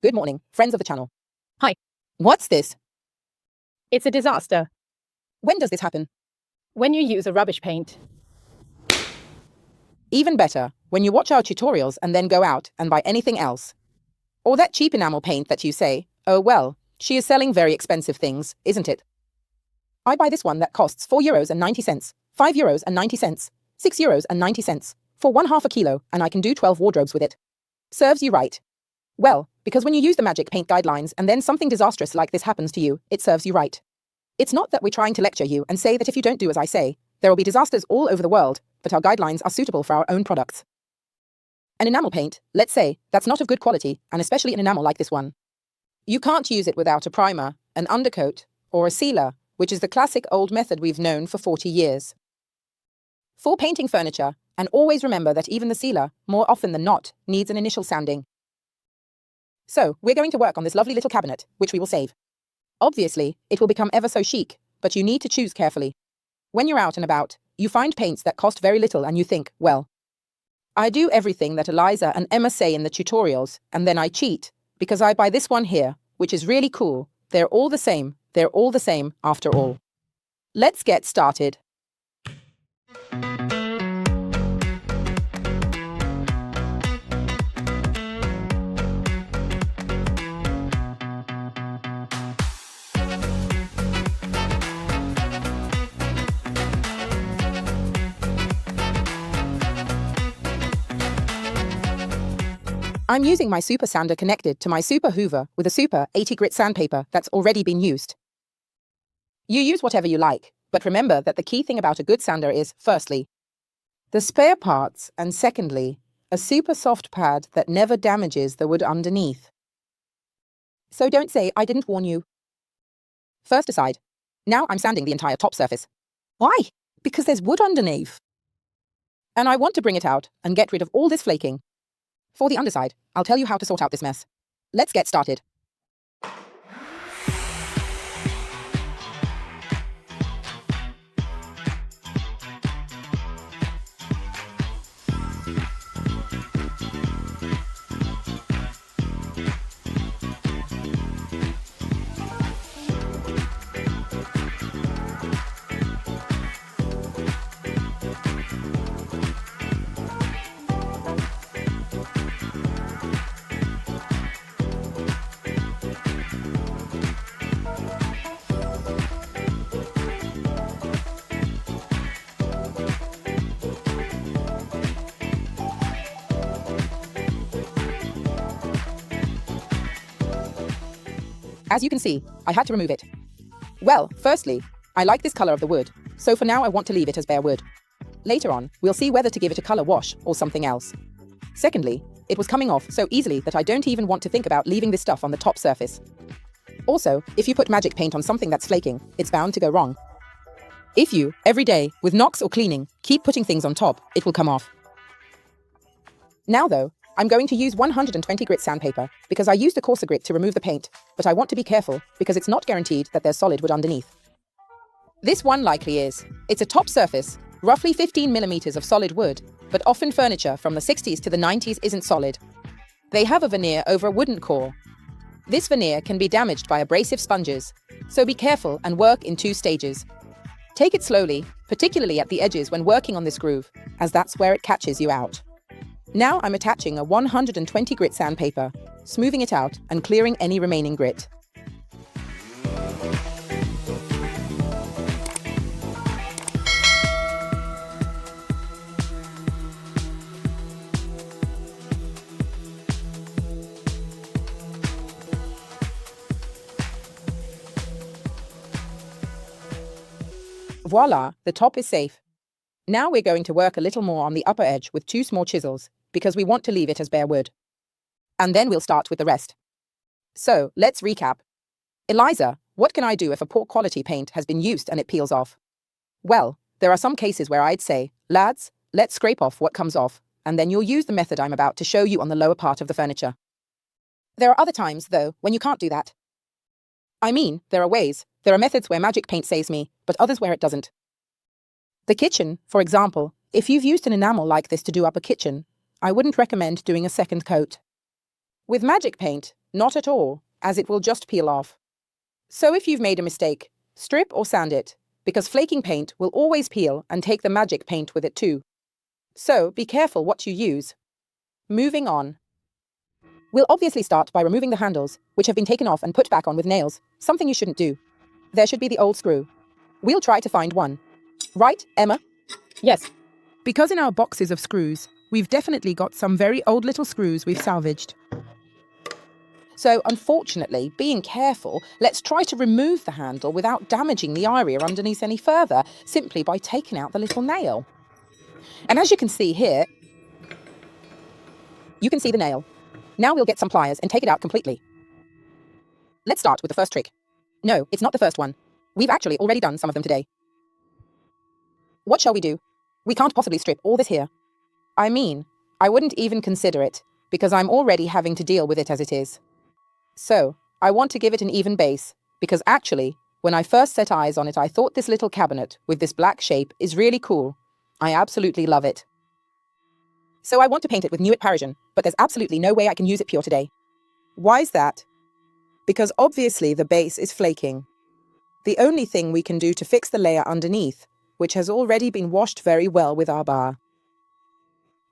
Good morning, friends of the channel. Hi. What's this? It's a disaster. When does this happen? When you use a rubbish paint. Even better, when you watch our tutorials and then go out and buy anything else. Or that cheap enamel paint that you say, oh well, she is selling very expensive things, isn't it? I buy this one that costs €4.90, €5.90, €6.90, for 1/2 kilo, and I can do 12 wardrobes with it. Serves you right. Well, because when you use the magic paint guidelines and then something disastrous like this happens to you, it serves you right. It's not that we're trying to lecture you and say that if you don't do as I say, there will be disasters all over the world, but our guidelines are suitable for our own products. An enamel paint, let's say, that's not of good quality, and especially an enamel like this one. You can't use it without a primer, an undercoat, or a sealer, which is the classic old method we've known for 40 years. For painting furniture, and always remember that even the sealer, more often than not, needs an initial sanding. So, we're going to work on this lovely little cabinet, which we will save. Obviously, it will become ever so chic, but you need to choose carefully. When you're out and about, you find paints that cost very little and you think, well, I do everything that Elisa and Emma say in the tutorials, and then I cheat, because I buy this one here, which is really cool. They're all the same after all. Let's get started. I'm using my super sander connected to my super hoover with a super 80 grit sandpaper that's already been used. You use whatever you like, but remember that the key thing about a good sander is, firstly, the spare parts, and secondly, a super soft pad that never damages the wood underneath. So don't say I didn't warn you. First aside. Now I'm sanding the entire top surface. Why? Because there's wood underneath. And I want to bring it out and get rid of all this flaking. For the underside, I'll tell you how to sort out this mess. Let's get started. As you can see, I had to remove it. Well, firstly, I like this color of the wood, so for now I want to leave it as bare wood. Later on, we'll see whether to give it a color wash or something else. Secondly, it was coming off so easily that I don't even want to think about leaving this stuff on the top surface. Also, if you put magic paint on something that's flaking, it's bound to go wrong. If you, every day, with knocks or cleaning, keep putting things on top, it will come off. Now though, I'm going to use 120 grit sandpaper because I used a coarser grit to remove the paint, but I want to be careful because it's not guaranteed that there's solid wood underneath. This one likely is. It's a top surface, roughly 15 millimeters of solid wood, but often furniture from the 60s to the 90s isn't solid. They have a veneer over a wooden core. This veneer can be damaged by abrasive sponges, so be careful and work in 2 stages. Take it slowly, particularly at the edges when working on this groove, as that's where it catches you out. Now I'm attaching a 120 grit sandpaper, smoothing it out and clearing any remaining grit. Voila, the top is safe. Now we're going to work a little more on the upper edge with 2 small chisels, because we want to leave it as bare wood. And then we'll start with the rest. So, let's recap. Elisa, what can I do if a poor quality paint has been used and it peels off? Well, there are some cases where I'd say, lads, let's scrape off what comes off, and then you'll use the method I'm about to show you on the lower part of the furniture. There are other times, though, when you can't do that. I mean, there are methods where magic paint saves me, but others where it doesn't. The kitchen, for example, if you've used an enamel like this to do up a kitchen, I wouldn't recommend doing a second coat. With magic paint, Not at all, as it will just peel off. So if you've made a mistake, strip or sand it, because flaking paint will always peel and take the magic paint with it too. So be careful what you use. Moving on. We'll obviously start by removing the handles, which have been taken off and put back on with nails, something you shouldn't do. There should be the old screw. We'll try to find one. Right, Emma? Yes. Because in our boxes of screws, we've definitely got some very old little screws we've salvaged. So, unfortunately, being careful, let's try to remove the handle without damaging the area underneath any further, simply by taking out the little nail. And as you can see here, you can see the nail. Now we'll get some pliers and take it out completely. Let's start with the first trick. No, it's not the first one. We've actually already done some of them today. What shall we do? We can't possibly strip all this here. I mean, I wouldn't even consider it, because I'm already having to deal with it as it is. So, I want to give it an even base, because actually, when I first set eyes on it, I thought this little cabinet with this black shape is really cool. I absolutely love it. So I want to paint it with Nuit Parisienne, but there's absolutely no way I can use it pure today. Why's that? Because obviously the base is flaking. The only thing we can do to fix the layer underneath, which has already been washed very well with our bar.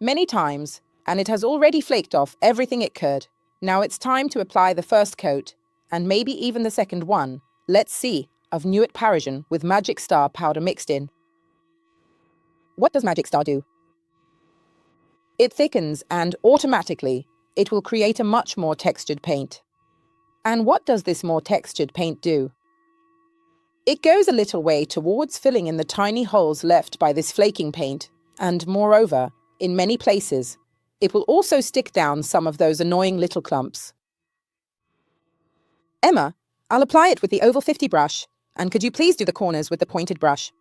Many times, and it has already flaked off everything it could. Now it's time to apply the first coat, and maybe even the second one, let's see, of Nuit Parisienne with Magic Star powder mixed in. What does Magic Star do? It thickens and, automatically, it will create a much more textured paint. And what does this more textured paint do? It goes a little way towards filling in the tiny holes left by this flaking paint, and moreover, in many places, it will also stick down some of those annoying little clumps. Emma, I'll apply it with the oval 50 brush, and could you please do the corners with the pointed brush?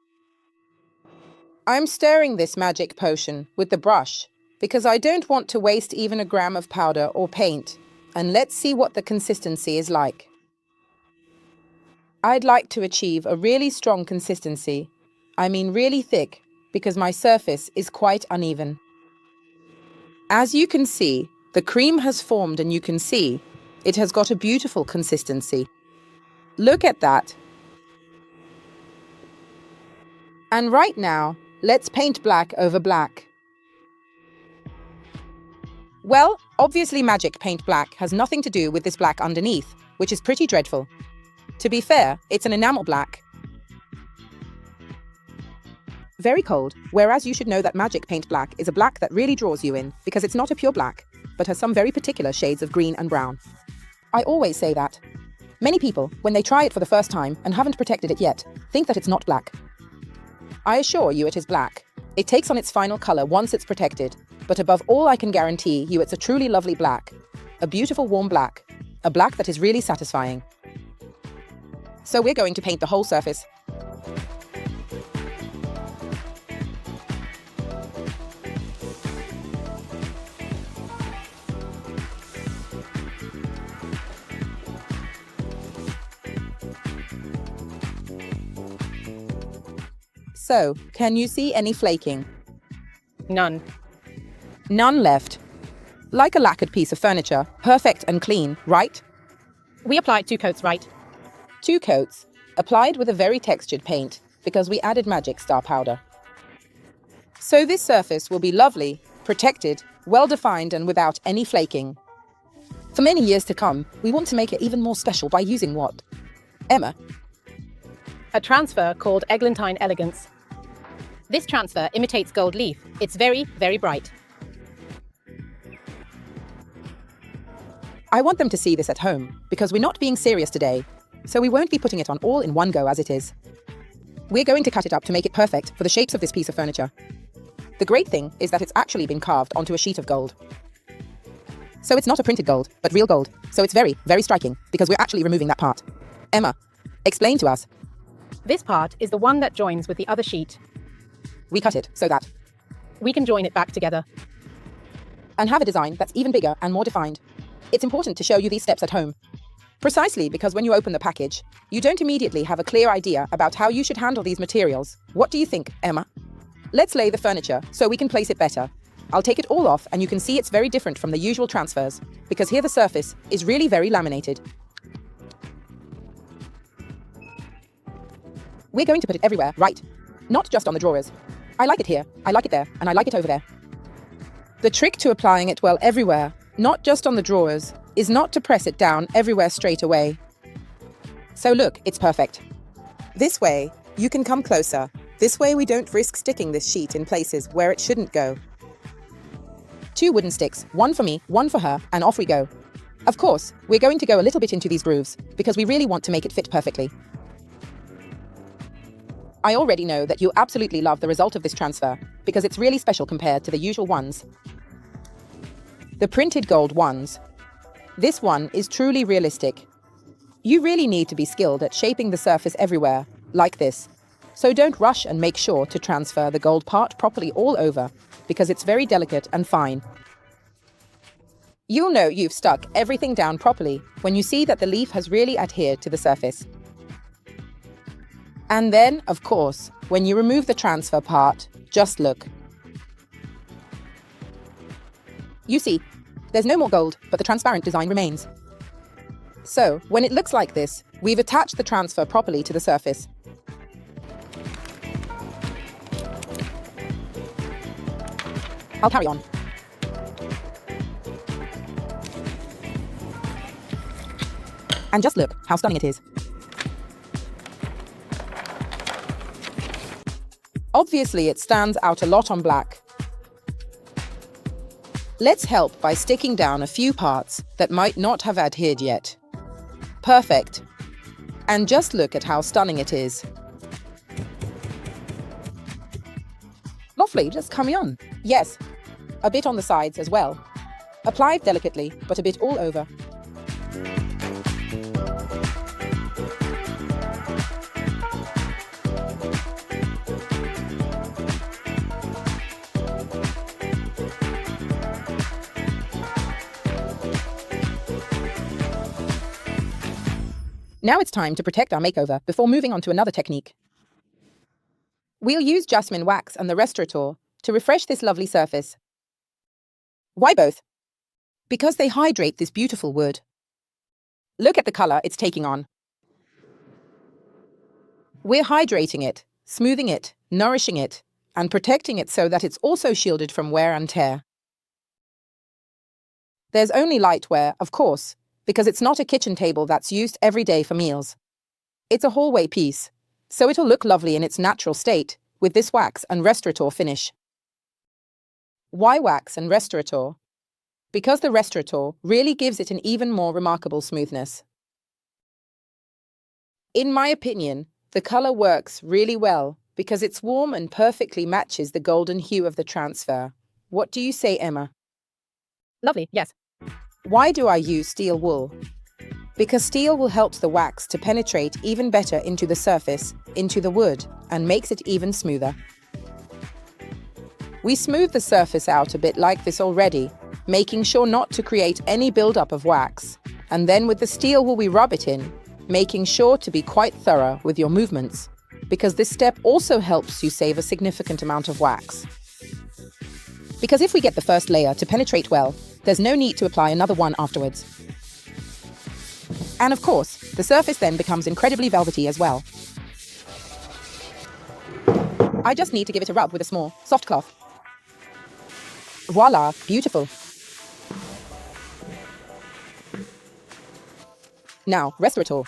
I'm stirring this magic potion with the brush because I don't want to waste even a gram of powder or paint, and let's see what the consistency is like. I'd like to achieve a really strong consistency, I mean really thick, because my surface is quite uneven. As you can see, the cream has formed and you can see it has got a beautiful consistency. Look at that. And right now, let's paint black over black. Well, obviously Magic Paint Black has nothing to do with this black underneath, which is pretty dreadful. To be fair, it's an enamel black. Very cold, whereas you should know that Magic Paint Black is a black that really draws you in because it's not a pure black, but has some very particular shades of green and brown. I always say that. Many people, when they try it for the first time and haven't protected it yet, think that it's not black. I assure you it is black. It takes on its final color once it's protected, but above all I can guarantee you it's a truly lovely black. A beautiful warm black. A black that is really satisfying. So we're going to paint the whole surface. So, can you see any flaking? None. None left. Like a lacquered piece of furniture, perfect and clean, right? We applied 2 coats, right? 2 coats, applied with a very textured paint, because we added Magic Star powder. So this surface will be lovely, protected, well-defined and without any flaking. For many years to come, we want to make it even more special by using what? Emma? A transfer called Eglantine Elegance. This transfer imitates gold leaf. It's very, very bright. I want them to see this at home, because we're not being serious today, so we won't be putting it on all in one go as it is. We're going to cut it up to make it perfect for the shapes of this piece of furniture. The great thing is that it's actually been carved onto a sheet of gold. So it's not a printed gold, but real gold, so it's very, very striking, because we're actually removing that part. Emma, explain to us. This part is the one that joins with the other sheet. We cut it so that We can join it back together. and have a design that's even bigger and more defined. It's important to show you these steps at home. Precisely because when you open the package, you don't immediately have a clear idea about how you should handle these materials. What do you think, Emma? Let's lay the furniture so we can place it better. I'll take it all off and you can see it's very different from the usual transfers, because here the surface is really very laminated. We're going to put it everywhere, right? Not just on the drawers. I like it here, I like it there, and I like it over there. The trick to applying it well everywhere, not just on the drawers, is not to press it down everywhere straight away. So look, it's perfect. This way, you can come closer. This way we don't risk sticking this sheet in places where it shouldn't go. 2 wooden sticks, one for me, one for her, and off we go. Of course, we're going to go a little bit into these grooves, because we really want to make it fit perfectly. I already know that you absolutely love the result of this transfer, because it's really special compared to the usual ones. The printed gold ones. This one is truly realistic. You really need to be skilled at shaping the surface everywhere, like this. So don't rush and make sure to transfer the gold part properly all over, because it's very delicate and fine. You'll know you've stuck everything down properly when you see that the leaf has really adhered to the surface. And then, of course, when you remove the transfer part, just look. You see, there's no more gold, but the transparent design remains. So, when it looks like this, we've attached the transfer properly to the surface. I'll carry on. And just look how stunning it is. Obviously, it stands out a lot on black. Let's help by sticking down a few parts that might not have adhered yet. Perfect. And just look at how stunning it is. Lovely, just coming on. Yes, a bit on the sides as well. Apply it delicately, but a bit all over. Now it's time to protect our makeover before moving on to another technique. We'll use Jasmine Wax and the Restauratore to refresh this lovely surface. Why both? Because they hydrate this beautiful wood. Look at the color it's taking on. We're hydrating it, smoothing it, nourishing it, and protecting it so that it's also shielded from wear and tear. There's only light wear, of course, because it's not a kitchen table that's used every day for meals. It's a hallway piece, so it'll look lovely in its natural state with this wax and Restauratore finish. Why wax and Restauratore? Because the Restauratore really gives it an even more remarkable smoothness. In my opinion, the color works really well because it's warm and perfectly matches the golden hue of the transfer. What do you say, Emma? Lovely, yes. Why do I use steel wool? Because steel will help the wax to penetrate even better into the surface, into the wood, and makes it even smoother. We smooth the surface out a bit like this already, making sure not to create any buildup of wax. And then with the steel wool we rub it in, making sure to be quite thorough with your movements, because this step also helps you save a significant amount of wax. Because if we get the first layer to penetrate well, there's no need to apply another one afterwards. And of course, the surface then becomes incredibly velvety as well. I just need to give it a rub with a small, soft cloth. Voila, beautiful. Now, Restauratore.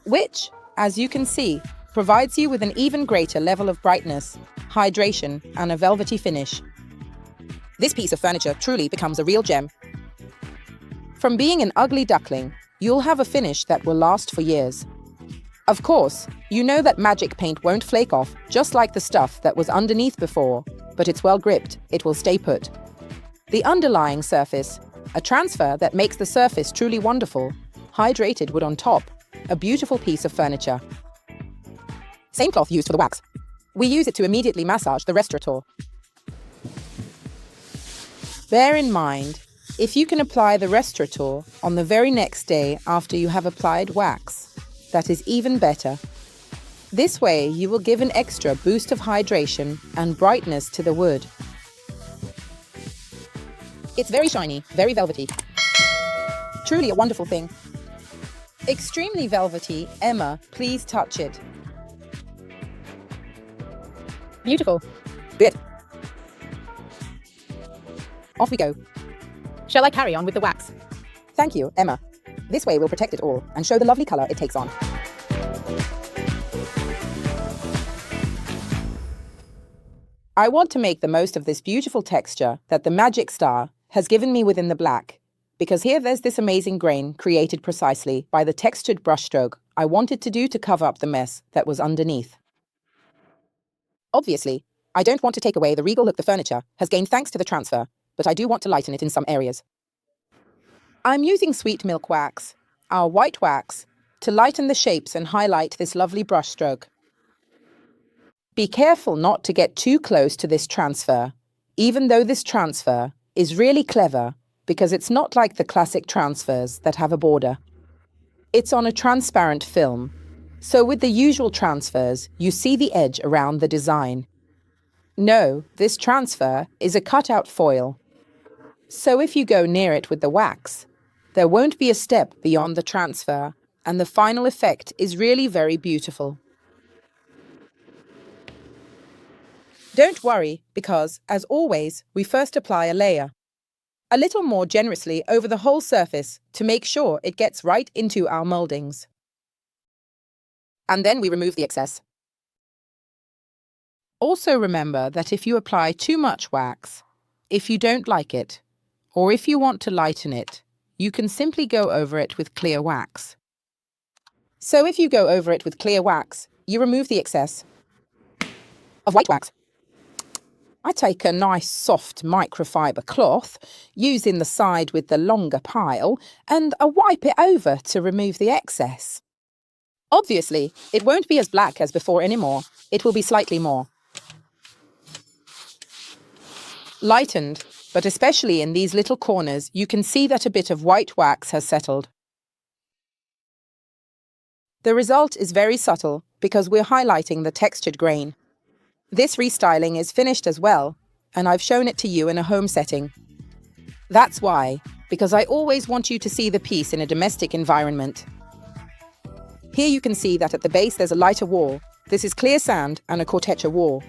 Which, as you can see, provides you with an even greater level of brightness, hydration, and a velvety finish. This piece of furniture truly becomes a real gem. From being an ugly duckling, you'll have a finish that will last for years. Of course, you know that magic paint won't flake off, just like the stuff that was underneath before, but it's well gripped, it will stay put. The underlying surface, a transfer that makes the surface truly wonderful, hydrated wood on top, a beautiful piece of furniture. Same cloth used for the wax. We use it to immediately massage the Restauratore. Bear in mind, if you can apply the Restauratore on the very next day after you have applied wax, that is even better. This way, you will give an extra boost of hydration and brightness to the wood. It's very shiny, very velvety. Truly a wonderful thing. Extremely velvety. Emma, please touch it. Beautiful. Good. Off we go. Shall I carry on with the wax? Thank you, Emma. This way we'll protect it all and show the lovely color it takes on. I want to make the most of this beautiful texture that the magic star has given me within the black, because here there's this amazing grain created precisely by the textured brushstroke I wanted to do to cover up the mess that was underneath. Obviously, I don't want to take away the regal look the furniture has gained thanks to the transfer, but I do want to lighten it in some areas. I'm using sweet milk wax, our white wax, to lighten the shapes and highlight this lovely brushstroke. Be careful not to get too close to this transfer, even though this transfer is really clever because it's not like the classic transfers that have a border. It's on a transparent film, so with the usual transfers, you see the edge around the design. No, this transfer is a cutout foil. So if you go near it with the wax, there won't be a step beyond the transfer, and the final effect is really very beautiful. Don't worry, because, as always, we first apply a layer. A little more generously over the whole surface to make sure it gets right into our moldings. And then we remove the excess. Also remember that if you apply too much wax, if you don't like it, or if you want to lighten it, you can simply go over it with clear wax. So if you go over it with clear wax, you remove the excess of white wax. I take a nice soft microfiber cloth, using the side with the longer pile, and I wipe it over to remove the excess. Obviously, it won't be as black as before anymore. It will be slightly more lightened, but especially in these little corners, you can see that a bit of white wax has settled. The result is very subtle because we're highlighting the textured grain. This restyling is finished as well, and I've shown it to you in a home setting. That's why, because I always want you to see the piece in a domestic environment. Here you can see that at the base there's a lighter wall. This is clear sand and a corteccia wall.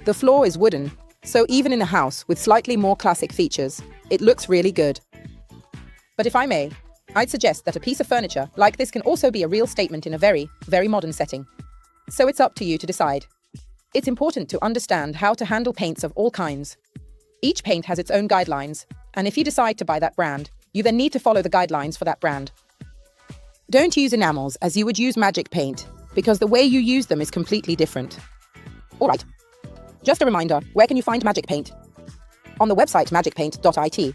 The floor is wooden, so even in a house with slightly more classic features, it looks really good. But if I may, I'd suggest that a piece of furniture like this can also be a real statement in a very, very modern setting. So it's up to you to decide. It's important to understand how to handle paints of all kinds. Each paint has its own guidelines, and if you decide to buy that brand, you then need to follow the guidelines for that brand. Don't use enamels as you would use magic paint, because the way you use them is completely different. Alright, just a reminder, where can you find magic paint? On the website magicpaint.it,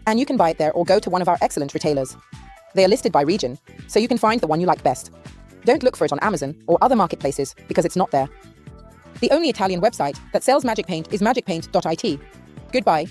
and you can buy it there or go to one of our excellent retailers. They are listed by region, so you can find the one you like best. Don't look for it on Amazon or other marketplaces, because it's not there. The only Italian website that sells magic paint is magicpaint.it. Goodbye.